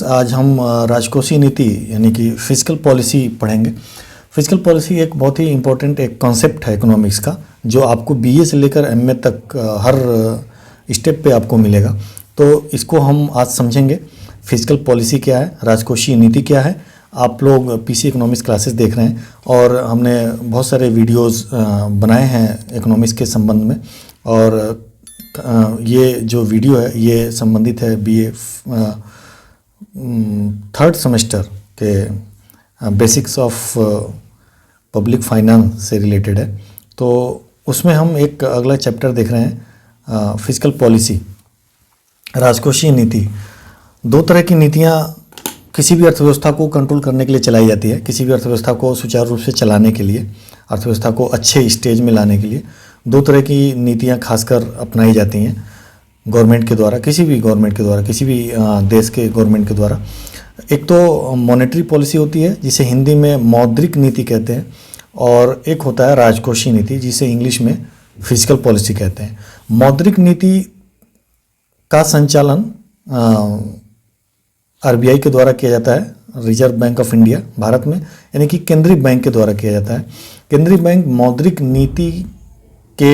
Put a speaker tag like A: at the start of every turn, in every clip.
A: Students, आज हम राजकोषीय नीति यानी कि फिस्कल पॉलिसी पढ़ेंगे। फिस्कल पॉलिसी एक बहुत ही इम्पोर्टेंट एक कॉन्सेप्ट है इकोनॉमिक्स का, जो आपको बीए से लेकर एमए तक हर स्टेप पे आपको मिलेगा। तो इसको हम आज समझेंगे। फिस्कल पॉलिसी क्या है, राजकोषीय नीति क्या है। आप लोग पीसी इकोनॉमिक्स क्लासेस देख रहे हैं और हमने बहुत सारे वीडियोस बनाए हैं इकोनॉमिक्स के संबंध में, और ये जो वीडियो है ये संबंधित है बीए थर्ड सेमेस्टर के बेसिक्स ऑफ पब्लिक फाइनेंस से रिलेटेड है। तो उसमें हम एक अगला चैप्टर देख रहे हैं, फिस्कल पॉलिसी, राजकोषीय नीति। दो तरह की नीतियाँ किसी भी अर्थव्यवस्था को कंट्रोल करने के लिए चलाई जाती है। किसी भी अर्थव्यवस्था को सुचारू रूप से चलाने के लिए, अर्थव्यवस्था को अच्छे स्टेज में लाने के लिए दो तरह की नीतियाँ खासकर अपनाई जाती हैं गवर्नमेंट के द्वारा, किसी भी गवर्नमेंट के द्वारा, किसी भी देश के गवर्नमेंट के द्वारा। एक तो मॉनेटरी पॉलिसी होती है जिसे हिंदी में मौद्रिक नीति कहते हैं, और एक होता है राजकोषीय नीति जिसे इंग्लिश में फिस्कल पॉलिसी कहते हैं। मौद्रिक नीति का संचालन आरबीआई के द्वारा किया जाता है, reserve bank of India Bharat में, यानी कि केंद्रीय बैंक के द्वारा किया जाता है। केंद्रीय बैंक मौद्रिक नीति के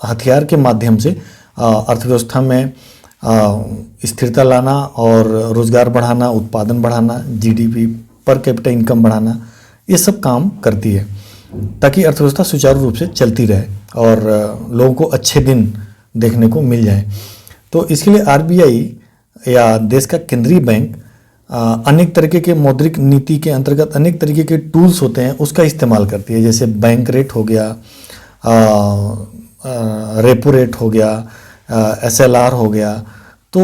A: हथियार के माध्यम से अर्थव्यवस्था में स्थिरता लाना और रोजगार बढ़ाना, उत्पादन बढ़ाना, जीडीपी पर कैपिटा इनकम बढ़ाना, ये सब काम करती है ताकि अर्थव्यवस्था सुचारू रूप से चलती रहे और लोगों को अच्छे दिन देखने को मिल जाए। तो इसके लिए आरबीआई या देश का केंद्रीय बैंक अनेक तरीके के मौद्रिक नीति के अंतर्गत अनेक तरीके के टूल्स होते हैं, उसका इस्तेमाल करती है। जैसे बैंक रेट हो गया, रेपो रेट हो गया, एसएलआर हो गया, तो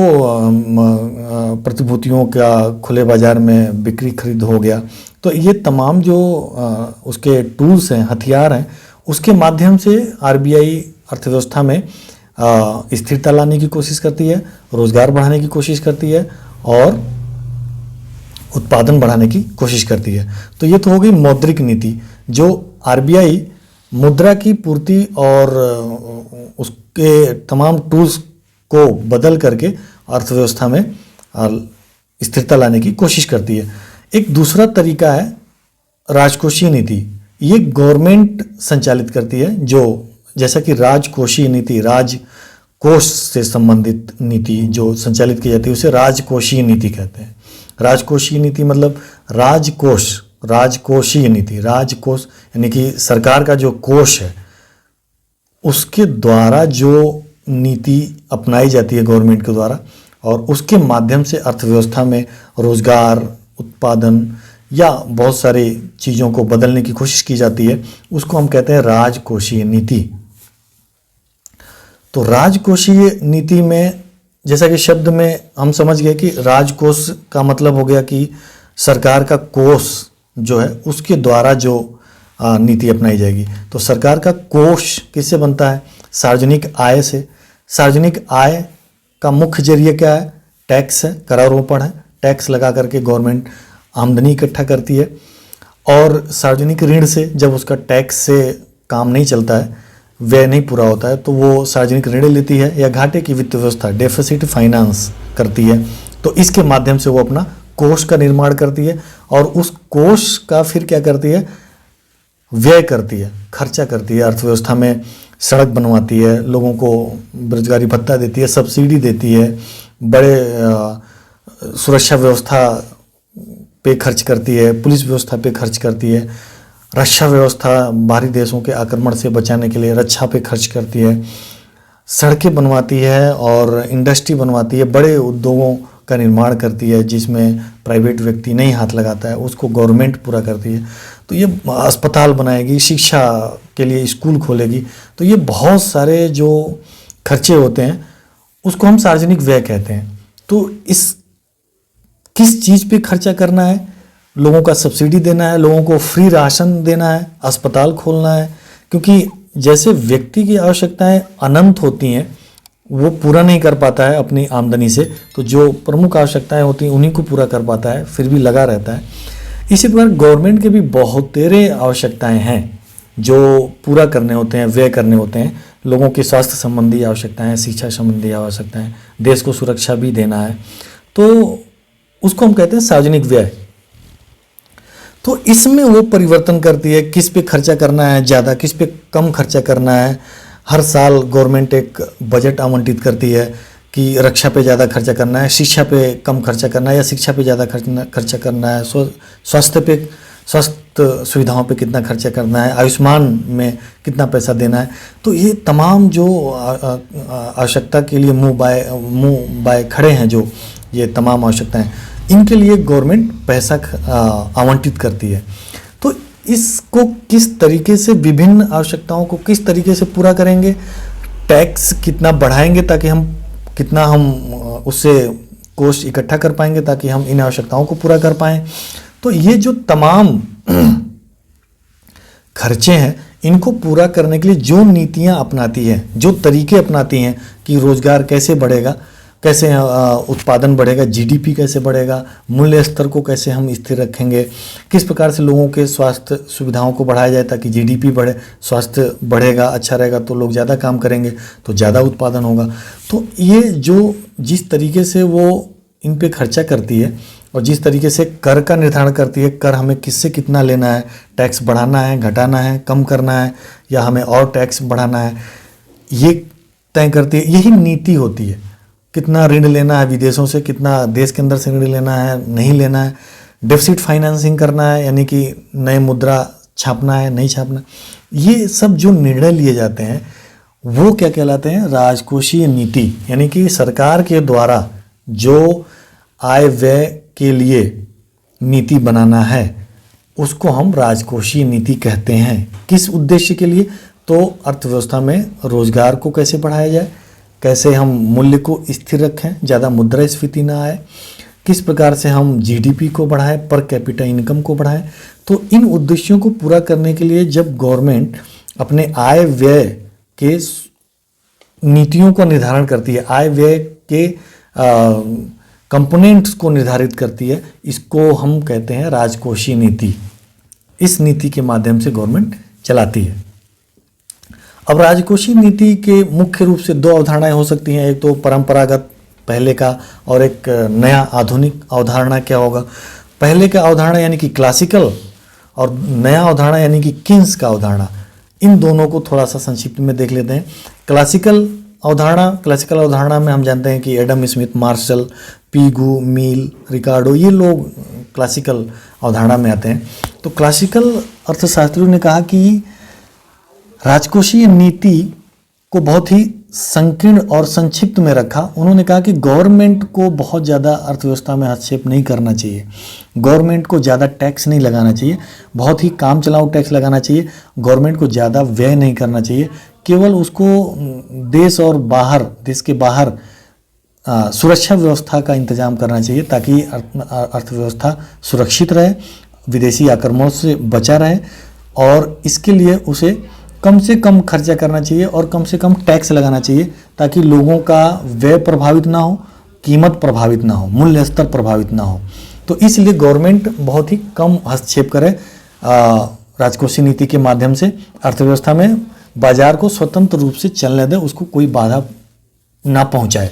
A: प्रतिभूतियों का खुले बाजार में बिक्री खरीद हो गया। तो ये तमाम जो उसके टूल्स हैं, हथियार हैं, उसके माध्यम से आरबीआई अर्थव्यवस्था में स्थिरता लाने की कोशिश करती है, रोजगार बढ़ाने की कोशिश करती है और उत्पादन बढ़ाने की कोशिश करती है। तो ये तो हो गई मौद्रिक नीति, जो आरबीआई मुद्रा की पूर्ति और उसके तमाम टूल्स को बदल करके अर्थव्यवस्था में स्थिरता लाने की कोशिश करती है। एक दूसरा तरीका है राजकोषीय नीति। ये गवर्नमेंट संचालित करती है, जो जैसा कि राजकोषीय नीति, राजकोष से संबंधित नीति जो संचालित की जाती है उसे राजकोषीय नीति कहते हैं। राजकोषीय नीति मतलब राजकोष, राजकोषीय नीति, राजकोष यानी कि सरकार का जो कोष है उसके द्वारा जो नीति अपनाई जाती है गवर्नमेंट के द्वारा, और उसके माध्यम से अर्थव्यवस्था में रोजगार, उत्पादन या बहुत सारी चीज़ों को बदलने की कोशिश की जाती है, उसको हम कहते हैं राजकोषीय नीति। तो राजकोषीय नीति में जैसा कि शब्द में हम समझ गए कि राजकोष का मतलब हो गया कि सरकार का कोष जो है उसके द्वारा जो नीति अपनाई जाएगी। तो सरकार का कोष किससे बनता है? सार्वजनिक आय से। सार्वजनिक आय का मुख्य जरिया क्या है? टैक्स है, करारोपण है। टैक्स लगा करके गवर्नमेंट आमदनी इकट्ठा करती है, और सार्वजनिक ऋण से, जब उसका टैक्स से काम नहीं चलता है, व्यय नहीं पूरा होता है, तो वो सार्वजनिक ऋण लेती है या घाटे की वित्त व्यवस्था, डेफिसिट फाइनेंस करती है। तो इसके माध्यम से वो अपना कोष का निर्माण करती है, और उस कोष का फिर क्या करती है? व्यय करती है, खर्चा करती है। अर्थव्यवस्था में सड़क बनवाती है, लोगों को बेरोजगारी भत्ता देती है, सब्सिडी देती है, बड़े सुरक्षा व्यवस्था पे खर्च करती है, पुलिस व्यवस्था पे खर्च करती है, रक्षा व्यवस्था बाहरी देशों के आक्रमण से बचाने के लिए रक्षा पे खर्च करती है, सड़कें बनवाती है और इंडस्ट्री बनवाती है, बड़े उद्योगों का निर्माण करती है जिसमें प्राइवेट व्यक्ति नहीं हाथ लगाता है, उसको गवर्नमेंट पूरा करती है। तो ये अस्पताल बनाएगी, शिक्षा के लिए स्कूल खोलेगी। तो ये बहुत सारे जो खर्चे होते हैं उसको हम सार्वजनिक व्यय कहते हैं। तो इस किस चीज़ पे खर्चा करना है? लोगों का सब्सिडी देना है, लोगों को फ्री राशन देना है, अस्पताल खोलना है, क्योंकि जैसे व्यक्ति की आवश्यकताएं अनंत होती हैं, वो पूरा नहीं कर पाता है अपनी आमदनी से, तो जो प्रमुख आवश्यकताएं होती हैं उन्हीं को पूरा कर पाता है, फिर भी लगा रहता है। इसी प्रकार गवर्नमेंट के भी बहुत तेरे आवश्यकताएं हैं जो पूरा करने होते हैं, व्यय करने होते हैं। लोगों की स्वास्थ्य संबंधी आवश्यकताएं, शिक्षा संबंधी आवश्यकताएं, देश को सुरक्षा भी देना है। तो उसको हम कहते हैं सार्वजनिक व्यय। तो इसमें वो परिवर्तन करती है, किस पे खर्चा करना है ज़्यादा, किस पे कम खर्चा करना है। हर साल गवर्नमेंट एक बजट आवंटित करती है कि रक्षा पे ज़्यादा खर्चा करना है, शिक्षा पे कम खर्चा करना है, या शिक्षा पे ज़्यादा खर्चा करना है, स्वास्थ्य सुविधाओं पे कितना खर्चा करना है, आयुष्मान में कितना पैसा देना है। तो ये तमाम जो आवश्यकता के लिए मुँह बाय खड़े हैं, जो ये तमाम आवश्यकताएं, इनके लिए गवर्नमेंट पैसा आवंटित करती है। तो इसको किस तरीके से, विभिन्न आवश्यकताओं को किस तरीके से पूरा करेंगे, टैक्स कितना बढ़ाएंगे ताकि हम उससे कोष इकट्ठा कर पाएंगे ताकि हम इन आवश्यकताओं को पूरा कर पाएं। तो ये जो तमाम खर्चे हैं, इनको पूरा करने के लिए जो नीतियां अपनाती है, जो तरीके अपनाती हैं कि रोजगार कैसे बढ़ेगा, कैसे उत्पादन बढ़ेगा, जीडीपी कैसे बढ़ेगा, मूल्य स्तर को कैसे हम स्थिर रखेंगे, किस प्रकार से लोगों के स्वास्थ्य सुविधाओं को बढ़ाया जाए ताकि जीडीपी बढ़े, स्वास्थ्य बढ़ेगा, अच्छा रहेगा तो लोग ज़्यादा काम करेंगे तो ज़्यादा उत्पादन होगा। तो ये जो जिस तरीके से वो इन पे खर्चा करती है और जिस तरीके से कर का निर्धारण करती है, कर हमें किससे कितना लेना है, टैक्स बढ़ाना है, घटाना है, कम करना है, या हमें और टैक्स बढ़ाना है, ये तय करती है। यही नीति होती है। कितना ऋण लेना है विदेशों से, कितना देश के अंदर से ऋण लेना है, नहीं लेना है, डेफिसिट फाइनेंसिंग करना है, यानी कि नए मुद्रा छापना है, नहीं छापना। ये सब जो निर्णय लिए जाते हैं वो क्या कहलाते हैं, राजकोषीय नीति। यानी कि सरकार के द्वारा जो आय व्यय के लिए नीति बनाना है उसको हम राजकोषीय नीति कहते हैं। किस उद्देश्य के लिए, तो अर्थव्यवस्था में रोजगार को कैसे बढ़ाया जाए, कैसे हम मूल्य को स्थिर रखें, ज़्यादा मुद्रास्फीति ना आए, किस प्रकार से हम जीडीपी को बढ़ाएं, पर कैपिटा इनकम को बढ़ाएं। तो इन उद्देश्यों को पूरा करने के लिए जब गवर्नमेंट अपने आय व्यय के नीतियों को निर्धारण करती है, आय व्यय के कंपोनेंट्स को निर्धारित करती है, इसको हम कहते हैं राजकोषीय नीति। इस नीति के माध्यम से गवर्नमेंट चलाती है। अब राजकोषीय नीति के मुख्य रूप से दो अवधारणाएं हो सकती हैं, एक तो परंपरागत पहले का, और एक नया आधुनिक अवधारणा क्या होगा। पहले का अवधारणा यानी कि क्लासिकल, और नया अवधारणा यानी कि किन्स का अवधारणा। इन दोनों को थोड़ा सा संक्षिप्त में देख लेते हैं। क्लासिकल अवधारणा में हम जानते हैं कि एडम स्मिथ, मार्शल, पीगू, मील, रिकार्डो, ये लोग क्लासिकल अवधारणा में आते हैं। तो क्लासिकल अर्थशास्त्रियों ने कहा कि राजकोषीय नीति को बहुत ही संकीर्ण और संक्षिप्त में रखा। उन्होंने कहा कि गवर्नमेंट को बहुत ज़्यादा अर्थव्यवस्था में हस्तक्षेप नहीं करना चाहिए, गवर्नमेंट को ज़्यादा टैक्स नहीं लगाना चाहिए, बहुत ही काम चलाऊ टैक्स लगाना चाहिए, गवर्नमेंट को ज़्यादा व्यय नहीं करना चाहिए, केवल उसको देश के बाहर सुरक्षा व्यवस्था का इंतजाम करना चाहिए ताकि अर्थव्यवस्था सुरक्षित रहे, विदेशी आक्रमणों से बचा रहे, और इसके लिए उसे कम से कम खर्चा करना चाहिए और कम से कम टैक्स लगाना चाहिए ताकि लोगों का व्यय प्रभावित ना हो, कीमत प्रभावित ना हो, मूल्य स्तर प्रभावित ना हो। तो इसलिए गवर्नमेंट बहुत ही कम हस्तक्षेप करे राजकोषीय नीति के माध्यम से, अर्थव्यवस्था में बाजार को स्वतंत्र रूप से चलने दे, उसको कोई बाधा ना पहुंचाए।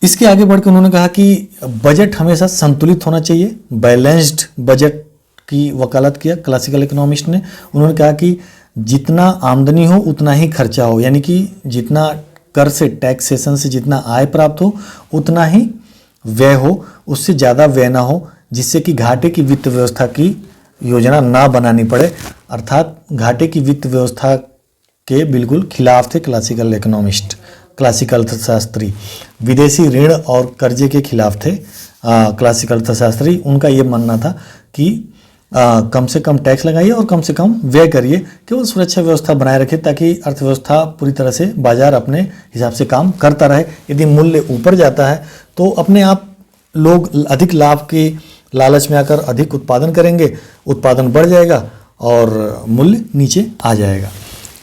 A: इसके आगे बढ़ के उन्होंने कहा कि बजट हमेशा संतुलित होना चाहिए, बैलेंस्ड बजट की वकालत किया क्लासिकल इकोनॉमिस्ट ने। उन्होंने कहा कि जितना आमदनी हो उतना ही खर्चा हो, यानी कि जितना कर से, टैक्सेशन से जितना आय प्राप्त हो उतना ही व्यय हो, उससे ज़्यादा व्यय ना हो, जिससे कि घाटे की वित्त व्यवस्था की योजना ना बनानी पड़े। अर्थात घाटे की वित्त व्यवस्था के बिल्कुल खिलाफ थे क्लासिकल इकोनॉमिस्ट, क्लासिकल अर्थशास्त्री। विदेशी ऋण और कर्जे के खिलाफ थे क्लासिकल अर्थशास्त्री। उनका ये मानना था कि कम से कम टैक्स लगाइए और कम से कम व्यय करिए, केवल सुरक्षा व्यवस्था बनाए रखिए ताकि अर्थव्यवस्था पूरी तरह से, बाजार अपने हिसाब से काम करता रहे। यदि मूल्य ऊपर जाता है तो अपने आप लोग अधिक लाभ के लालच में आकर अधिक उत्पादन करेंगे, उत्पादन बढ़ जाएगा और मूल्य नीचे आ जाएगा।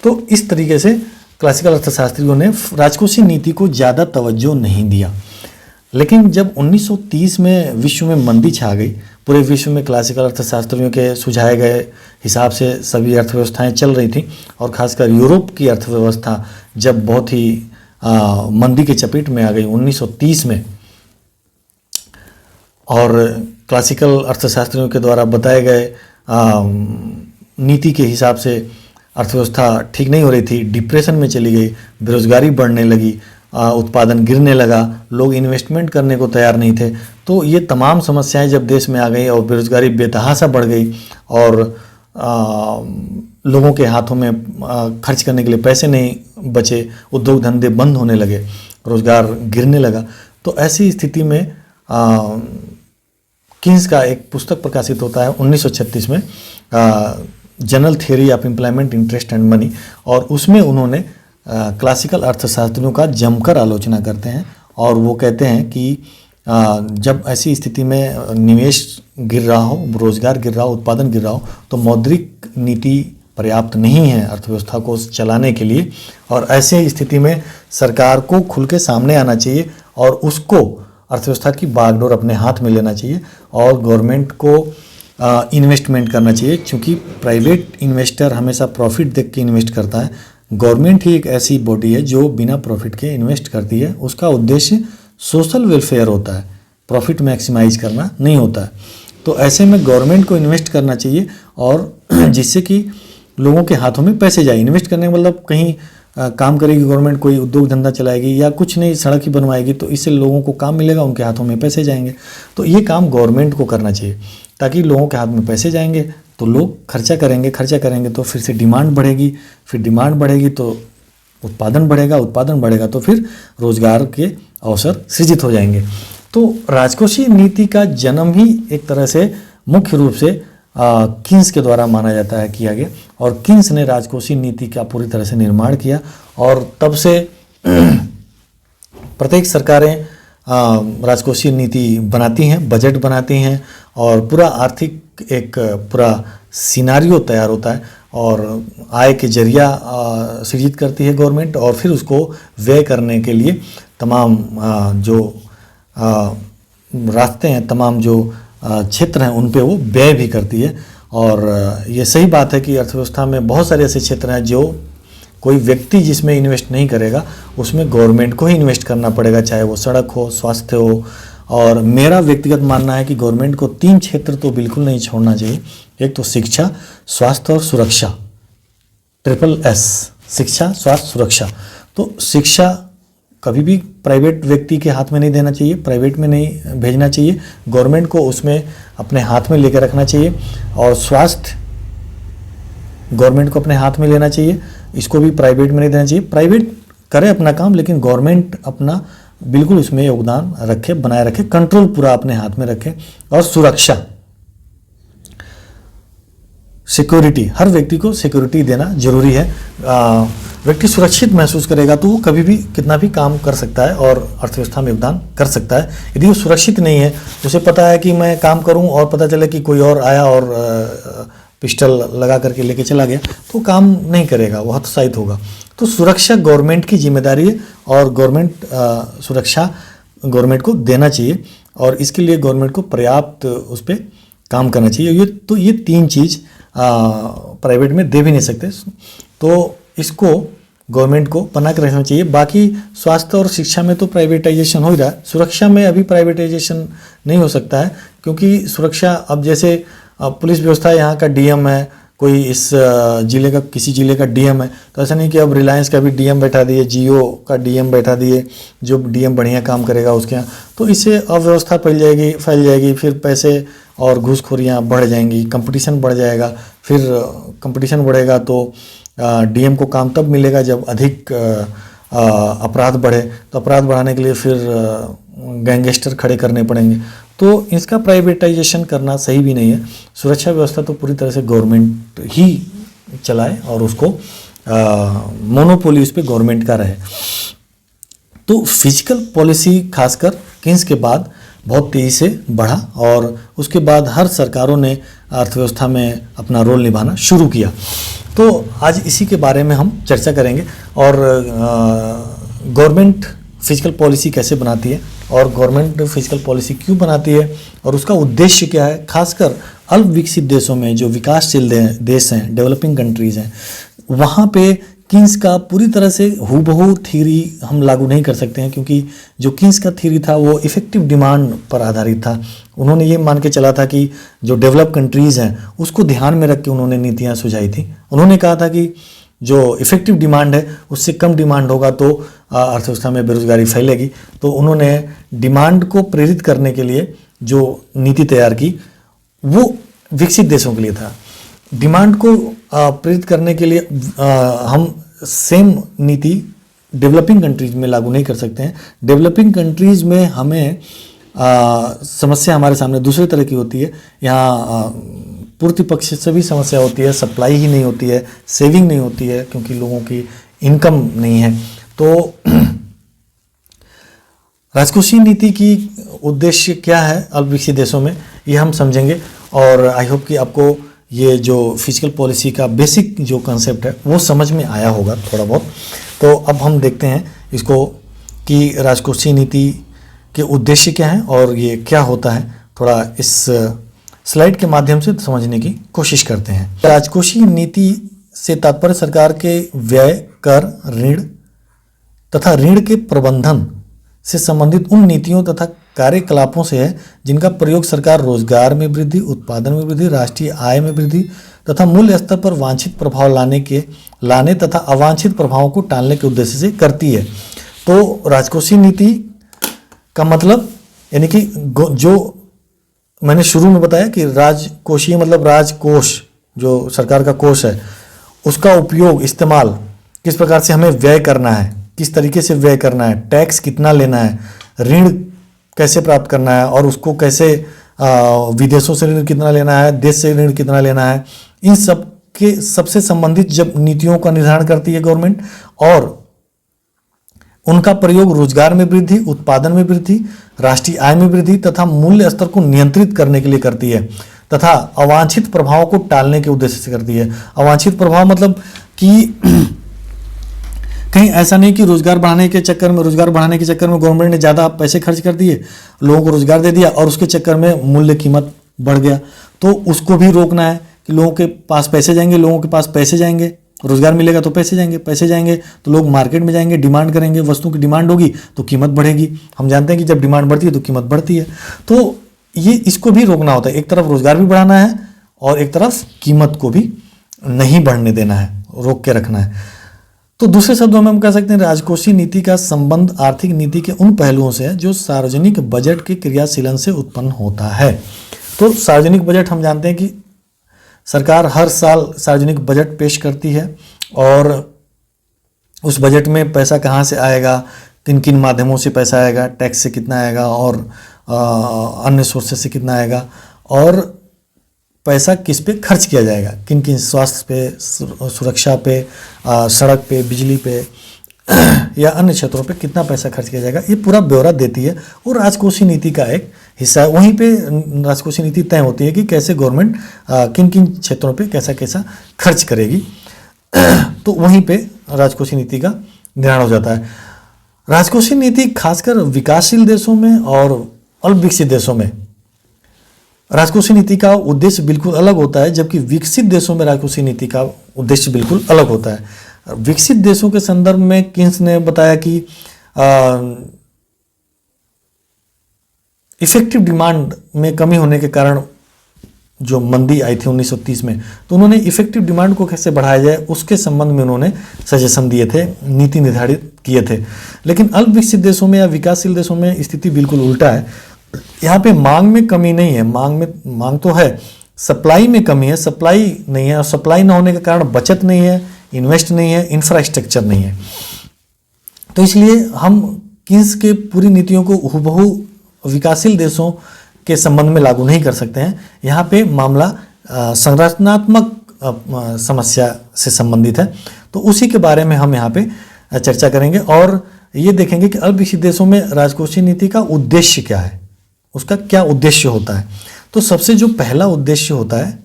A: तो इस तरीके से क्लासिकल अर्थशास्त्रियों ने राजकोषीय नीति को ज़्यादा तवज्जो नहीं दिया। लेकिन जब 1930 में विश्व में मंदी छा गई, पूरे विश्व में क्लासिकल अर्थशास्त्रियों के सुझाए गए हिसाब से सभी अर्थव्यवस्थाएं चल रही थी, और खासकर यूरोप की अर्थव्यवस्था जब बहुत ही मंदी के चपेट में आ गई 1930 में, और क्लासिकल अर्थशास्त्रियों के द्वारा बताए गए नीति के हिसाब से अर्थव्यवस्था ठीक नहीं हो रही थी, डिप्रेशन में चली गई, बेरोजगारी बढ़ने लगी, उत्पादन गिरने लगा, लोग इन्वेस्टमेंट करने को तैयार नहीं थे। तो ये तमाम समस्याएं जब देश में आ गई और बेरोजगारी बेतहाशा बढ़ गई और लोगों के हाथों में खर्च करने के लिए पैसे नहीं बचे, उद्योग धंधे बंद होने लगे, रोजगार गिरने लगा, तो ऐसी स्थिति में किन्स का एक पुस्तक प्रकाशित होता है 1936 में, general theory of employment, interest and money, और उसमें उन्होंने क्लासिकल अर्थशास्त्रियों का जमकर आलोचना करते हैं और वो कहते हैं कि जब ऐसी स्थिति में निवेश गिर रहा हो, रोजगार गिर रहा हो, उत्पादन गिर रहा हो, तो मौद्रिक नीति पर्याप्त नहीं है अर्थव्यवस्था को चलाने के लिए, और ऐसे स्थिति में सरकार को खुल के सामने आना चाहिए और उसको अर्थव्यवस्था की बागडोर अपने हाथ में लेना चाहिए और गवर्नमेंट को इन्वेस्टमेंट करना चाहिए, क्योंकि प्राइवेट इन्वेस्टर हमेशा प्रॉफिट देख के इन्वेस्ट करता है। गवर्नमेंट ही एक ऐसी बॉडी है जो बिना प्रॉफिट के इन्वेस्ट करती है, उसका उद्देश्य सोशल वेलफेयर होता है, प्रॉफिट मैक्सिमाइज करना नहीं होता है। तो ऐसे में गवर्नमेंट को इन्वेस्ट करना चाहिए और जिससे कि लोगों के हाथों में पैसे जाए। इन्वेस्ट करने का मतलब कहीं काम करेगी गवर्नमेंट, कोई उद्योग धंधा चलाएगी या कुछ नहीं, सड़क ही बनवाएगी, तो इससे लोगों को काम मिलेगा, उनके हाथों में पैसे जाएंगे। तो ये काम गवर्नमेंट को करना चाहिए, ताकि लोगों के हाथ में पैसे जाएंगे तो लोग खर्चा करेंगे तो फिर से डिमांड बढ़ेगी, फिर डिमांड बढ़ेगी तो उत्पादन बढ़ेगा तो फिर रोजगार के अवसर सृजित हो जाएंगे। तो राजकोषीय नीति का जन्म ही एक तरह से मुख्य रूप से किन्स के द्वारा माना जाता है किया गया, और किन्स ने राजकोषीय नीति का पूरी तरह से निर्माण किया और तब से प्रत्येक सरकारें राजकोषीय नीति बनाती हैं, बजट बनाती हैं और पूरा आर्थिक एक पूरा सिनारियो तैयार होता है और आय के जरिया सृजित करती है गवर्नमेंट, और फिर उसको व्यय करने के लिए तमाम जो रास्ते हैं, तमाम जो क्षेत्र हैं, उन पे वो व्यय भी करती है। और ये सही बात है कि अर्थव्यवस्था में बहुत सारे ऐसे क्षेत्र हैं जो कोई व्यक्ति जिसमें इन्वेस्ट नहीं करेगा, उसमें गवर्नमेंट को ही इन्वेस्ट करना पड़ेगा, चाहे वो सड़क हो, स्वास्थ्य हो। और मेरा व्यक्तिगत मानना है कि गवर्नमेंट को 3 क्षेत्र तो बिल्कुल नहीं छोड़ना चाहिए। एक तो शिक्षा, स्वास्थ्य और सुरक्षा, SSS, शिक्षा, स्वास्थ्य, सुरक्षा। तो शिक्षा कभी भी प्राइवेट व्यक्ति के हाथ में नहीं देना चाहिए, प्राइवेट में नहीं भेजना चाहिए, गवर्नमेंट को उसमें अपने हाथ में लेकर रखना चाहिए। और स्वास्थ्य गवर्नमेंट को अपने हाथ में लेना चाहिए, इसको भी प्राइवेट में नहीं देना चाहिए। प्राइवेट करे अपना काम, लेकिन गवर्नमेंट अपना बिल्कुल उसमें योगदान रखे, बनाए रखे, कंट्रोल पूरा अपने हाथ में रखे। और सुरक्षा, सिक्योरिटी, हर व्यक्ति को सिक्योरिटी देना जरूरी है। व्यक्ति सुरक्षित महसूस करेगा तो वो कभी भी कितना भी काम कर सकता है और अर्थव्यवस्था में योगदान कर सकता है। यदि वो सुरक्षित नहीं है, उसे पता है कि मैं काम करूं और पता चले कि कोई और आया और पिस्टल लगा करके लेके चला गया, तो काम नहीं करेगा, वो हतोत्साहित होगा। तो सुरक्षा गवर्नमेंट की जिम्मेदारी है और गवर्नमेंट सुरक्षा गवर्नमेंट को देना चाहिए और इसके लिए गवर्नमेंट को पर्याप्त उस पर काम करना चाहिए। ये 3 चीज़ प्राइवेट में दे भी नहीं सकते, तो इसको गवर्नमेंट को बना के रखना चाहिए। बाकी स्वास्थ्य और शिक्षा में तो प्राइवेटाइजेशन हो ही रहा है, सुरक्षा में अभी प्राइवेटाइजेशन नहीं हो सकता है, क्योंकि सुरक्षा अब जैसे पुलिस व्यवस्था यहाँ का डीएम है, कोई इस जिले का किसी जिले का डीएम है, तो ऐसा नहीं कि अब रिलायंस का भी डीएम बैठा दिए, जियो का डीएम बैठा दिए, जो डीएम बढ़िया काम करेगा उसके यहाँ, तो इससे अव्यवस्था फैल जाएगी, फिर पैसे और घूसखोरियाँ बढ़ जाएंगी, कंपटीशन बढ़ जाएगा। फिर कंपटीशन बढ़ेगा तो डीएम को काम तब मिलेगा जब अधिक अपराध बढ़े, तो अपराध बढ़ाने के लिए फिर गैंगस्टर खड़े करने पड़ेंगे। तो इसका प्राइवेटाइजेशन करना सही भी नहीं है। सुरक्षा व्यवस्था तो पूरी तरह से गवर्नमेंट ही चलाए और उसको मोनोपोली उस पर गवर्नमेंट का रहे। तो फिजिकल पॉलिसी खासकर किन्स के बाद बहुत तेज़ी से बढ़ा और उसके बाद हर सरकारों ने अर्थव्यवस्था में अपना रोल निभाना शुरू किया। तो आज इसी के बारे में हम चर्चा करेंगे और गवर्नमेंट फिजिकल पॉलिसी कैसे बनाती है और गवर्नमेंट फिजिकल पॉलिसी क्यों बनाती है और उसका उद्देश्य क्या है। खासकर अल्प विकसित देशों में, जो विकासशील देश हैं, डेवलपिंग कंट्रीज़ हैं, वहाँ पे कीन्स का पूरी तरह से हूबहू थ्योरी हम लागू नहीं कर सकते हैं, क्योंकि जो कीन्स का थ्योरी था वो इफ़ेक्टिव डिमांड पर आधारित था। उन्होंने ये मान के चला था कि जो डेवलप कंट्रीज़ हैं उसको ध्यान में रख के उन्होंने नीतियाँ सुझाई थी। उन्होंने कहा था कि जो इफ़ेक्टिव डिमांड है उससे कम डिमांड होगा तो अर्थव्यवस्था में बेरोजगारी फैलेगी। तो उन्होंने डिमांड को प्रेरित करने के लिए जो नीति तैयार की वो विकसित देशों के लिए था। डिमांड को प्रेरित करने के लिए हम सेम नीति डेवलपिंग कंट्रीज में लागू नहीं कर सकते हैं। डेवलपिंग कंट्रीज में हमें समस्या हमारे सामने दूसरे तरह की होती है। यहाँ पूर्ति पक्ष से भी समस्या होती है, सप्लाई ही नहीं होती है, सेविंग नहीं होती है, क्योंकि लोगों की इनकम नहीं है। तो राजकोषीय नीति की उद्देश्य क्या है अल्प विकसित देशों में, ये हम समझेंगे। और आई होप कि आपको ये जो फिजिकल पॉलिसी का बेसिक जो कंसेप्ट है वो समझ में आया होगा थोड़ा बहुत। तो अब हम देखते हैं इसको कि राजकोषीय नीति के उद्देश्य क्या हैं और ये क्या होता है। थोड़ा इस स्लाइड के माध्यम से समझने की कोशिश करते हैं। राजकोषीय नीति से तात्पर्य सरकार के व्यय, कर, ऋण तथा ऋण के प्रबंधन से संबंधित उन नीतियों तथा कार्यकलापों से है जिनका प्रयोग सरकार रोजगार में वृद्धि, उत्पादन में वृद्धि, राष्ट्रीय आय में वृद्धि तथा मूल्य स्तर पर वांछित प्रभाव लाने तथा अवांछित प्रभावों को टालने के उद्देश्य से करती है। तो राजकोषीय नीति का मतलब यानी कि जो मैंने शुरू में बताया कि राजकोषीय मतलब राजकोष जो सरकार का कोष है उसका उपयोग, इस्तेमाल किस प्रकार से हमें व्यय करना है, किस तरीके से व्यय करना है, टैक्स कितना लेना है, ऋण कैसे प्राप्त करना है और उसको कैसे विदेशों से ऋण कितना लेना है, देश से ऋण कितना लेना है, इन सब के सबसे संबंधित जब नीतियों का निर्धारण करती है गवर्नमेंट और उनका प्रयोग रोजगार में वृद्धि, उत्पादन में वृद्धि, राष्ट्रीय आय में वृद्धि तथा मूल्य स्तर को नियंत्रित करने के लिए करती है तथा अवांछित प्रभावों को टालने के उद्देश्य से करती है। अवांछित प्रभाव मतलब कि कहीं ऐसा नहीं कि रोजगार बढ़ाने के चक्कर में गवर्नमेंट ने ज़्यादा पैसे खर्च कर दिए, लोगों को रोजगार दे दिया और उसके चक्कर में मूल्य कीमत बढ़ गया। तो उसको भी रोकना है कि लोगों के पास पैसे जाएंगे, रोजगार मिलेगा तो पैसे जाएंगे तो लोग मार्केट में जाएंगे, डिमांड करेंगे, वस्तुओं की डिमांड होगी तो कीमत बढ़ेगी। हम जानते हैं कि जब डिमांड बढ़ती है तो कीमत बढ़ती है। तो ये इसको भी रोकना होता है। एक तरफ रोजगार भी बढ़ाना है और एक तरफ कीमत को भी नहीं बढ़ने देना है, रोक के रखना है। तो दूसरे शब्दों में हम कह सकते हैं राजकोषीय नीति का संबंध आर्थिक नीति के उन पहलुओं से है जो सार्वजनिक बजट के क्रियाशीलन से उत्पन्न होता है। तो सार्वजनिक बजट हम जानते हैं कि सरकार हर साल सार्वजनिक बजट पेश करती है और उस बजट में पैसा कहाँ से आएगा, किन किन माध्यमों से पैसा आएगा, टैक्स से कितना आएगा और अन्य सोर्सेस से कितना आएगा और पैसा किस पे खर्च किया जाएगा, किन किन स्वास्थ्य पे, सुरक्षा पे, सड़क पे, बिजली पे या अन्य क्षेत्रों पे कितना पैसा खर्च किया जाएगा, ये पूरा ब्यौरा देती है और राजकोषीय नीति का एक हिस्सा है। वहीं पे राजकोषीय नीति तय होती है कि कैसे गवर्नमेंट किन किन क्षेत्रों पे कैसा कैसा खर्च करेगी। तो वहीं पे राजकोषीय नीति का निर्धारण हो जाता है। राजकोषीय नीति खासकर विकासशील देशों में और अल्प विकसित देशों में राजकोषीय नीति का उद्देश्य बिल्कुल अलग होता है, जबकि विकसित देशों में राजकोषीय नीति का उद्देश्य बिल्कुल अलग होता है। विकसित देशों के संदर्भ में कीन्स ने बताया कि इफेक्टिव डिमांड में कमी होने के कारण जो मंदी आई थी 1930 में, तो उन्होंने इफेक्टिव डिमांड को कैसे बढ़ाया जाए उसके संबंध में उन्होंने सजेशन दिए थे, नीति निर्धारित किए थे। लेकिन अल्प विकसित देशों में या विकासशील देशों में स्थिति बिल्कुल उल्टा है। यहाँ पे मांग में कमी नहीं है, मांग तो है, सप्लाई में कमी है, सप्लाई नहीं है और सप्लाई ना होने के कारण बचत नहीं है, इन्वेस्ट नहीं है, इंफ्रास्ट्रक्चर नहीं है। तो इसलिए हम कीन्स के पूरी नीतियों को हूबहू विकासशील देशों के संबंध में लागू नहीं कर सकते हैं। यहाँ पे मामला संरचनात्मक समस्या से संबंधित है, तो उसी के बारे में हम यहाँ पे चर्चा करेंगे और ये देखेंगे कि अल्प विकसित देशों में राजकोषीय नीति का उद्देश्य क्या है, उसका क्या उद्देश्य होता है। तो सबसे जो पहला उद्देश्य होता है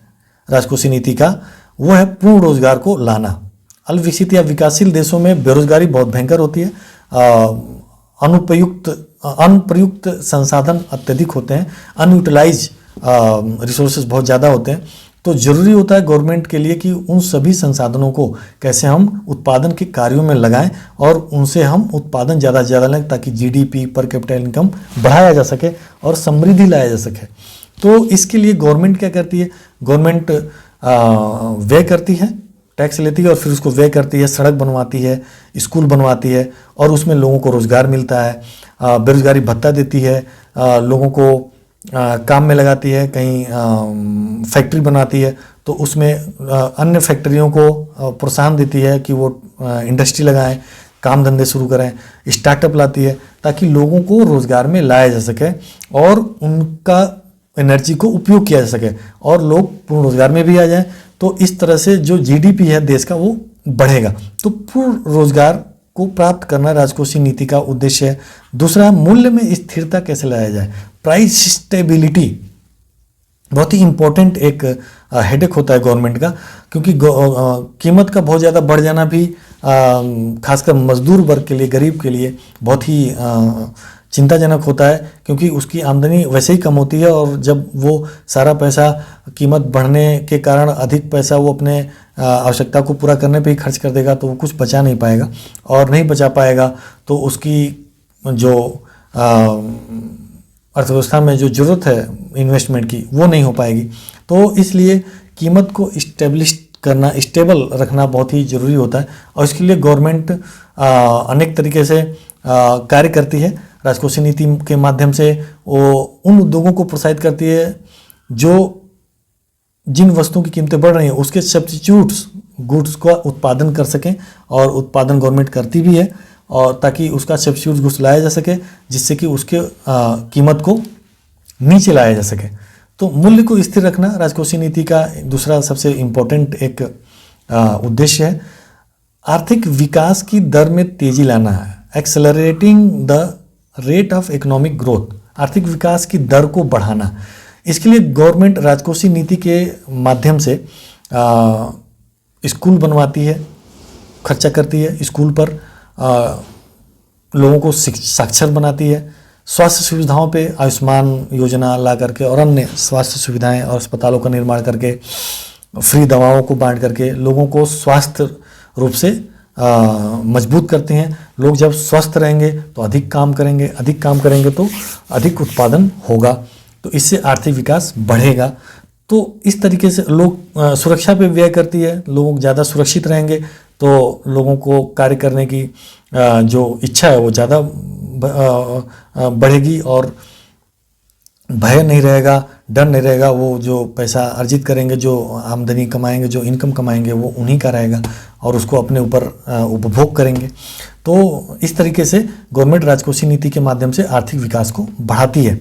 A: राजकोषीय नीति का, वो है पूर्ण रोजगार को लाना। अल्प विकसित या विकासशील देशों में बेरोजगारी बहुत भयंकर होती है, अनुप्रयुक्त संसाधन अत्यधिक होते हैं, अनयूटिलाइज रिसोर्सेज बहुत ज़्यादा होते हैं। तो ज़रूरी होता है गवर्नमेंट के लिए कि उन सभी संसाधनों को कैसे हम उत्पादन के कार्यों में लगाएं और उनसे हम उत्पादन ज़्यादा से ज़्यादा लें, ताकि जीडीपी पर कैपिटल इनकम बढ़ाया जा सके और समृद्धि लाया जा सके। तो इसके लिए गवर्नमेंट क्या करती है, गवर्नमेंट व्यय करती है, टैक्स लेती है और फिर उसको व्यय करती है, सड़क बनवाती है, स्कूल बनवाती है और उसमें लोगों को रोज़गार मिलता है, बेरोजगारी भत्ता देती है, लोगों को काम में लगाती है, कहीं फैक्ट्री बनाती है तो उसमें अन्य फैक्ट्रियों को प्रोत्साहन देती है कि वो इंडस्ट्री लगाएं, काम धंधे शुरू करें, स्टार्टअप लाती है ताकि लोगों को रोज़गार में लाया जा सके और उनका एनर्जी को उपयोग किया जा सके और लोग पूर्ण रोज़गार में भी आ जाएं। तो इस तरह से जो जीडीपी है देश का वो बढ़ेगा। तो पूर्ण रोज़गार को प्राप्त करना राजकोषीय नीति का उद्देश्य है। दूसरा, मूल्य में स्थिरता कैसे लाया जाए, प्राइस स्टेबिलिटी बहुत ही इम्पोर्टेंट एक हेडेक होता है गवर्नमेंट का, क्योंकि कीमत का बहुत ज़्यादा बढ़ जाना भी खासकर मजदूर वर्ग के लिए, गरीब के लिए बहुत ही चिंताजनक होता है, क्योंकि उसकी आमदनी वैसे ही कम होती है और जब वो सारा पैसा कीमत बढ़ने के कारण अधिक पैसा वो अपने आवश्यकता को पूरा करने पे ही खर्च कर देगा तो वो कुछ बचा नहीं पाएगा और नहीं बचा पाएगा तो उसकी जो अर्थव्यवस्था में जो ज़रूरत है इन्वेस्टमेंट की वो नहीं हो पाएगी। तो इसलिए कीमत को इस्टेब्लिश करना, स्टेबल रखना बहुत ही ज़रूरी होता है और इसके लिए गवर्नमेंट अनेक तरीके से कार्य करती है। राजकोषीय नीति के माध्यम से वो उन उद्योगों को प्रोत्साहित करती है जो जिन वस्तुओं की कीमतें बढ़ रही हैं उसके सब्स्टिट्यूट्स गुड्स का उत्पादन कर सकें और उत्पादन गवर्नमेंट करती भी है और ताकि उसका सब्स्टिट्यूट गुड्स लाया जा सके जिससे कि उसके कीमत को नीचे लाया जा सके। तो मूल्य को स्थिर रखना राजकोषीय नीति का दूसरा सबसे इम्पोर्टेंट एक उद्देश्य है। आर्थिक विकास की दर में तेजी लाना है, accelerating the rate of economic growth, आर्थिक विकास की दर को बढ़ाना। इसके लिए गवर्नमेंट राजकोषीय नीति के माध्यम से स्कूल बनवाती है, खर्चा करती है स्कूल पर, लोगों को साक्षर बनाती है, स्वास्थ्य सुविधाओं पे आयुष्मान योजना ला करके और अन्य स्वास्थ्य सुविधाएं और अस्पतालों का निर्माण करके, फ्री दवाओं को बांट करके लोगों को स्वास्थ्य रूप से मजबूत करते हैं। लोग जब स्वस्थ रहेंगे तो अधिक काम करेंगे, अधिक काम करेंगे तो अधिक उत्पादन होगा, तो इससे आर्थिक विकास बढ़ेगा। तो इस तरीके से लोग सुरक्षा पे व्यय करती है, लोग ज़्यादा सुरक्षित रहेंगे तो लोगों को कार्य करने की जो इच्छा है वो ज़्यादा बढ़ेगी और भय नहीं रहेगा, डर नहीं रहेगा। वो जो पैसा अर्जित करेंगे, जो आमदनी कमाएंगे, जो इनकम कमाएंगे वो उन्हीं का रहेगा और उसको अपने ऊपर उपभोग करेंगे। तो इस तरीके से गवर्नमेंट राजकोषीय नीति के माध्यम से आर्थिक विकास को बढ़ाती है।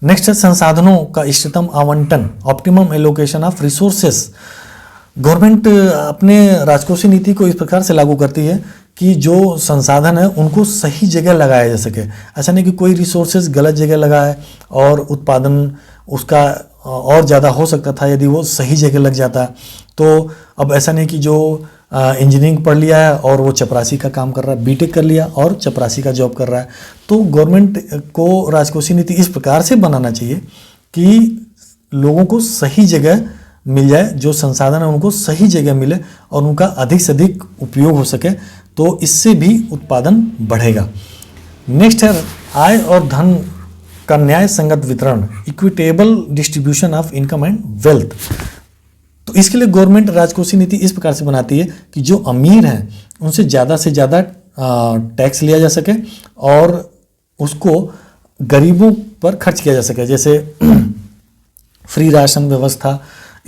A: नेक्स्ट है संसाधनों का इष्टतम आवंटन, optimum allocation of resources. Government अपने राजकोषीय नीति को इस प्रकार से लागू करती है कि जो संसाधन है उनको सही जगह लगाया जा सके। ऐसा नहीं कि कोई रिसोर्सेज गलत जगह लगाए और उत्पादन उसका और ज़्यादा हो सकता था यदि वो सही जगह लग जाता। तो अब ऐसा नहीं कि जो इंजीनियरिंग पढ़ लिया है और वो चपरासी का काम कर रहा है, बीटेक कर लिया और चपरासी का जॉब कर रहा है। तो गवर्नमेंट को राजकोषीय नीति इस प्रकार से बनाना चाहिए कि लोगों को सही जगह मिल जाए, जो संसाधन है उनको सही जगह मिले और उनका अधिक से अधिक उपयोग हो सके, तो इससे भी उत्पादन बढ़ेगा। नेक्स्ट है आय और धन का न्याय संगत वितरण, equitable distribution of income and wealth. तो इसके लिए गवर्नमेंट राजकोषीय नीति इस प्रकार से बनाती है कि जो अमीर हैं उनसे ज़्यादा टैक्स लिया जा सके और उसको गरीबों पर खर्च किया जा सके। जैसे फ्री राशन व्यवस्था,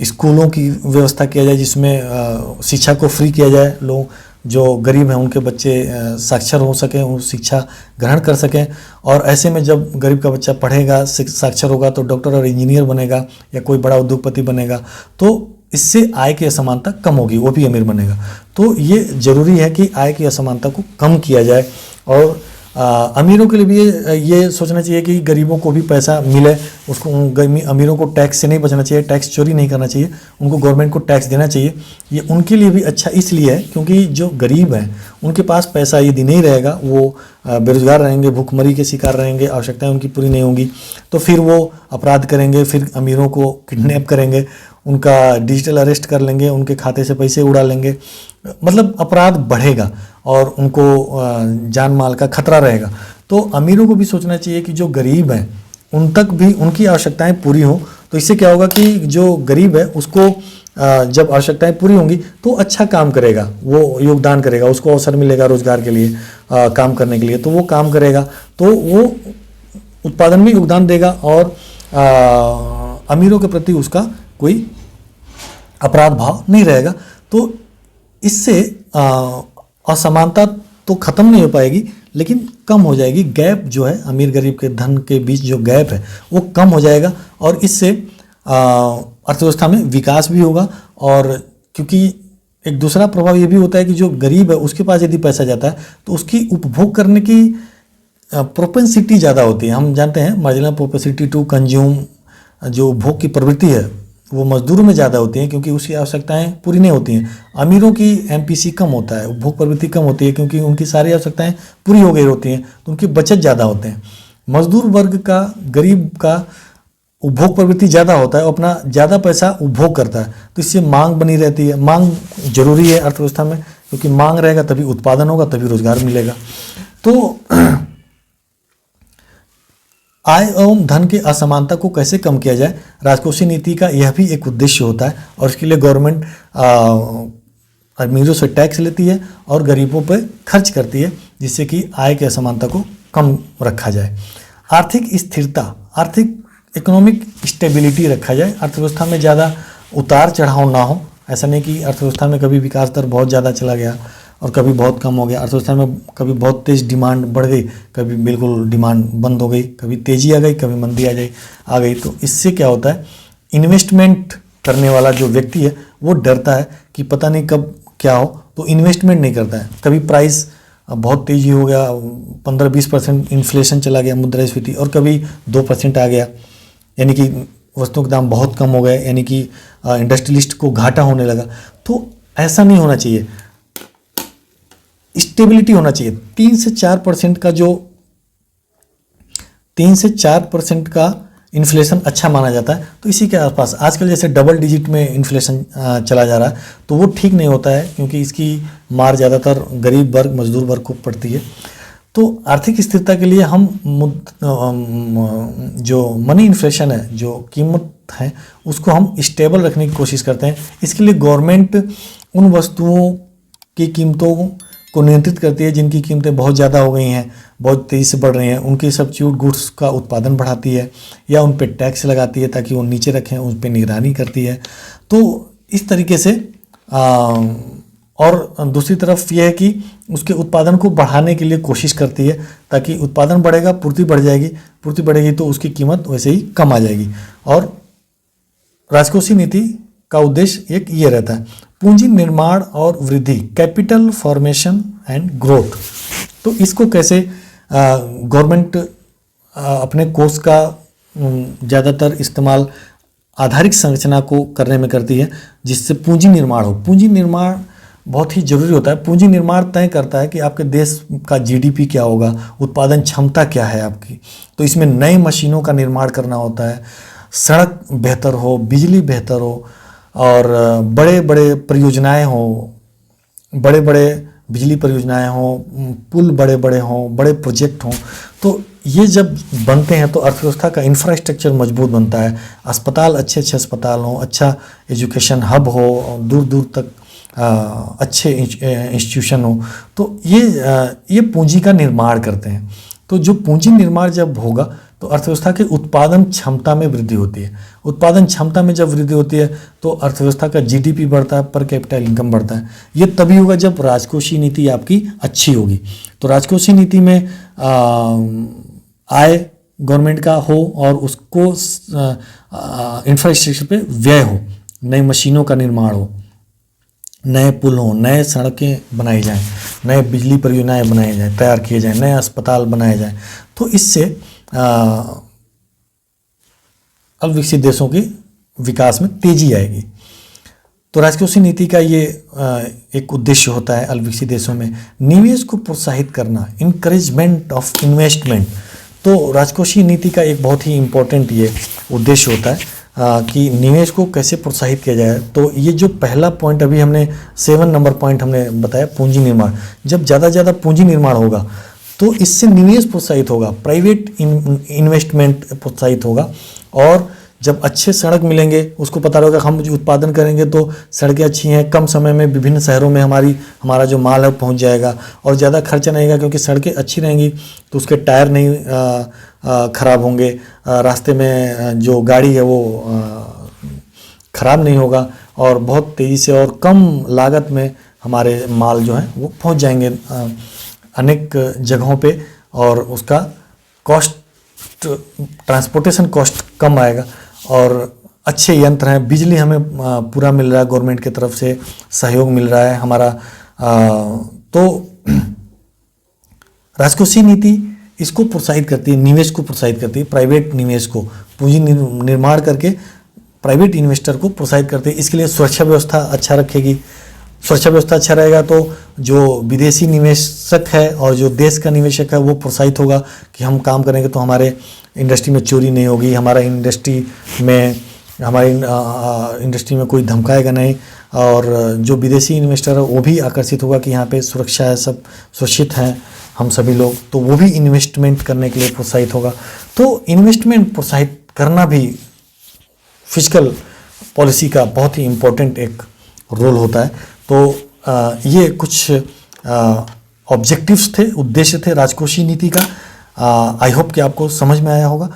A: स्कूलों की व्यवस्था किया जाए जिसमें शिक्षा को फ्री किया जाए, लोग जो गरीब हैं उनके बच्चे साक्षर हो सकें, वो शिक्षा ग्रहण कर सकें। और ऐसे में जब गरीब का बच्चा पढ़ेगा, साक्षर होगा तो डॉक्टर और इंजीनियर बनेगा या कोई बड़ा उद्योगपति बनेगा, तो इससे आय की असमानता कम होगी, वो भी अमीर बनेगा। तो ये ज़रूरी है कि आय की असमानता को कम किया जाए और अमीरों के लिए भी ये सोचना चाहिए कि गरीबों को भी पैसा मिले, उसको अमीरों को टैक्स से नहीं बचना चाहिए, टैक्स चोरी नहीं करना चाहिए, उनको गवर्नमेंट को टैक्स देना चाहिए। ये उनके लिए भी अच्छा इसलिए है क्योंकि जो गरीब हैं उनके पास पैसा यदि नहीं रहेगा, वो बेरोजगार रहेंगे, भूखमरी के शिकार रहेंगे, आवश्यकताएं उनकी पूरी नहीं होंगी, तो फिर वो अपराध करेंगे, फिर अमीरों को किडनैप करेंगे उनका डिजिटल अरेस्ट कर लेंगे, उनके खाते से पैसे उड़ा लेंगे, मतलब अपराध बढ़ेगा और उनको जान माल का खतरा रहेगा। तो अमीरों को भी सोचना चाहिए कि जो गरीब हैं उन तक भी उनकी आवश्यकताएं पूरी हों। तो इससे क्या होगा कि जो गरीब है उसको जब आवश्यकताएं पूरी होंगी तो अच्छा काम करेगा, वो योगदान करेगा, उसको अवसर मिलेगा रोजगार के लिए, काम करने के लिए, तो वो काम करेगा, तो वो उत्पादन में योगदान देगा और अमीरों के प्रति उसका कोई अपराध भाव नहीं रहेगा। तो इससे असमानता तो खत्म नहीं हो पाएगी लेकिन कम हो जाएगी। गैप जो है अमीर गरीब के धन के बीच जो गैप है वो कम हो जाएगा और इससे अर्थव्यवस्था में विकास भी होगा। और क्योंकि एक दूसरा प्रभाव ये भी होता है कि जो गरीब है उसके पास यदि पैसा जाता है तो उसकी उपभोग करने की प्रोपेंसिटी ज़्यादा होती है। हम जानते हैं मार्जिनल प्रोपेंसिटी टू कंज्यूम, जो उपभोग की प्रवृत्ति है वो मजदूरों में ज़्यादा होती है क्योंकि उसकी आवश्यकताएं पूरी नहीं होती हैं। अमीरों की एमपीसी कम होता है, उपभोग प्रवृत्ति कम होती है क्योंकि उनकी सारी आवश्यकताएं पूरी हो गई होती हैं, तो उनकी बचत ज़्यादा होते हैं। मजदूर वर्ग का, गरीब का उपभोग प्रवृत्ति ज़्यादा होता है और अपना ज़्यादा पैसा उपभोग करता है, तो इससे मांग बनी रहती है। मांग जरूरी है अर्थव्यवस्था में क्योंकि मांग रहेगा तभी उत्पादन होगा, तभी रोजगार मिलेगा। तो आय एवं धन की असमानता को कैसे कम किया जाए, राजकोषीय नीति का यह भी एक उद्देश्य होता है और इसके लिए गवर्नमेंट अमीरों से टैक्स लेती है और गरीबों पर खर्च करती है जिससे कि आय की असमानता को कम रखा जाए। आर्थिक स्थिरता, आर्थिक इकोनॉमिक स्टेबिलिटी रखा जाए, अर्थव्यवस्था में ज़्यादा उतार चढ़ाव ना हो। ऐसा नहीं कि अर्थव्यवस्था में कभी विकास दर बहुत ज़्यादा चला गया और कभी बहुत कम हो गया, अर्थव्यवस्था में कभी बहुत तेज़ डिमांड बढ़ गई, कभी बिल्कुल डिमांड बंद हो गई, कभी तेज़ी आ गई, कभी मंदी आ गई। तो इससे क्या होता है, इन्वेस्टमेंट करने वाला जो व्यक्ति है वो डरता है कि पता नहीं कब क्या हो, तो इन्वेस्टमेंट नहीं करता है। कभी प्राइस बहुत तेज़ी हो गया, 15-20% इन्फ्लेशन चला गया, मुद्रास्फीति, और कभी 2% आ गया, यानी कि वस्तुओं के दाम बहुत कम हो गए, यानी कि इंडस्ट्रियलिस्ट को घाटा होने लगा। तो ऐसा नहीं होना चाहिए, स्टेबिलिटी होना चाहिए। 3 से 4% का जो 3 से 4% का इन्फ्लेशन अच्छा माना जाता है। तो इसी के आसपास आजकल जैसे डबल डिजिट में इन्फ्लेशन चला जा रहा है तो वो ठीक नहीं होता है क्योंकि इसकी मार ज़्यादातर गरीब वर्ग, मजदूर वर्ग को पड़ती है। तो आर्थिक स्थिरता के लिए हम जो मनी इन्फ्लेशन है, जो कीमत है, उसको हम स्टेबल रखने की कोशिश करते हैं। इसके लिए गवर्नमेंट उन वस्तुओं की कीमतों को नियंत्रित करती है जिनकी कीमतें बहुत ज़्यादा हो गई हैं, बहुत तेज़ी से बढ़ रही हैं। उनकी सब्स्टिट्यूट गुड्स का उत्पादन बढ़ाती है या उन पर टैक्स लगाती है ताकि वो नीचे रखें, उन पर निगरानी करती है। तो इस तरीके से और दूसरी तरफ यह है कि उसके उत्पादन को बढ़ाने के लिए कोशिश करती है ताकि उत्पादन बढ़ेगा, पूर्ति बढ़ जाएगी, पूर्ति बढ़ेगी तो उसकी कीमत वैसे ही कम आ जाएगी। और राजकोषीय नीति का उद्देश्य एक ये रहता है, पूंजी निर्माण और वृद्धि, कैपिटल फॉर्मेशन एंड ग्रोथ। तो इसको कैसे गवर्नमेंट अपने कोष का ज़्यादातर इस्तेमाल आधारिक संरचना को करने में करती है जिससे पूंजी निर्माण हो। पूंजी निर्माण बहुत ही जरूरी होता है। पूंजी निर्माण तय करता है कि आपके देश का जीडीपी क्या होगा, उत्पादन क्षमता क्या है आपकी। तो इसमें नई मशीनों का निर्माण करना होता है, सड़क बेहतर हो, बिजली बेहतर हो और बड़े बड़े परियोजनाएं हो, बड़े बड़े बिजली परियोजनाएं हों, पुल बड़े बड़े हों, बड़े प्रोजेक्ट हों। तो ये जब बनते हैं तो अर्थव्यवस्था का इंफ्रास्ट्रक्चर मजबूत बनता है। अस्पताल, अच्छे अच्छे अस्पताल हों, अच्छा एजुकेशन हब हो, दूर दूर तक अच्छे इंस्टीट्यूशन हो, तो ये पूंजी का निर्माण करते हैं। तो जो पूंजी निर्माण जब होगा तो अर्थव्यवस्था के उत्पादन क्षमता में वृद्धि होती है। उत्पादन क्षमता में जब वृद्धि होती है तो अर्थव्यवस्था का जीडीपी बढ़ता है, पर कैपिटल इनकम बढ़ता है। ये तभी होगा जब राजकोषीय नीति आपकी अच्छी होगी। तो राजकोषीय नीति में आय गवर्नमेंट का हो और उसको इंफ्रास्ट्रक्चर पे व्यय हो, नई मशीनों का निर्माण हो, नए पुल हों, नए सड़कें बनाई जाएं, नए बिजली परियोजनाएं बनाई जाएं, तैयार किए जाएं, नए अस्पताल बनाए जाएं। तो इससे अल्पविकसित देशों के विकास में तेजी आएगी। तो राजकोषीय नीति का ये एक उद्देश्य होता है अल्पविकसित देशों में निवेश को प्रोत्साहित करना, इनकरेजमेंट ऑफ इन्वेस्टमेंट। तो राजकोषीय नीति का एक बहुत ही इम्पोर्टेंट ये उद्देश्य होता है। कि निवेश को कैसे प्रोत्साहित किया जाए। तो ये जो पहला पॉइंट अभी हमने 7 नंबर पॉइंट हमने बताया, पूंजी निर्माण। जब ज़्यादा ज़्यादा पूंजी निर्माण होगा तो इससे निवेश प्रोत्साहित होगा, प्राइवेट इन्वेस्टमेंट प्रोत्साहित होगा। और जब अच्छे सड़क मिलेंगे, उसको पता होगा हम जो उत्पादन करेंगे तो सड़कें अच्छी हैं, कम समय में विभिन्न शहरों में हमारा जो माल है पहुंच जाएगा और ज़्यादा खर्चा नहीं आएगा, क्योंकि सड़कें अच्छी रहेंगी तो उसके टायर नहीं खराब होंगे, रास्ते में जो गाड़ी है वो खराब नहीं होगा और बहुत तेज़ी से और कम लागत में हमारे माल जो हैं वो पहुंच जाएंगे अनेक जगहों पे, और उसका कॉस्ट, ट्रांसपोर्टेशन कॉस्ट कम आएगा। और अच्छे यंत्र हैं, बिजली हमें पूरा मिल रहा है, गवर्नमेंट की तरफ से सहयोग मिल रहा है हमारा। तो राजकोषीय नीति इसको प्रोत्साहित करती है, निवेश को प्रोत्साहित करती है, प्राइवेट निवेश को, पूंजी निर्माण करके प्राइवेट इन्वेस्टर को प्रोत्साहित करती है। इसके लिए सुरक्षा व्यवस्था अच्छा रखेगी। सुरक्षा व्यवस्था अच्छा रहेगा तो जो विदेशी निवेशक है और जो देश का निवेशक है वो प्रोत्साहित होगा कि हम काम करेंगे तो हमारे इंडस्ट्री में चोरी नहीं होगी, हमारी इंडस्ट्री में कोई धमकाएगा नहीं, और जो विदेशी इन्वेस्टर है वो भी आकर्षित होगा कि यहाँ पे सुरक्षा है, सब सुरक्षित हैं हम सभी लोग, तो वो भी इन्वेस्टमेंट करने के लिए प्रोत्साहित होगा। तो इन्वेस्टमेंट प्रोत्साहित करना भी फिस्कल पॉलिसी का बहुत ही इम्पोर्टेंट एक रोल होता है। तो ये कुछ ऑब्जेक्टिव्स थे, उद्देश्य थे राजकोषीय नीति का। आई होप कि आपको समझ में आया होगा।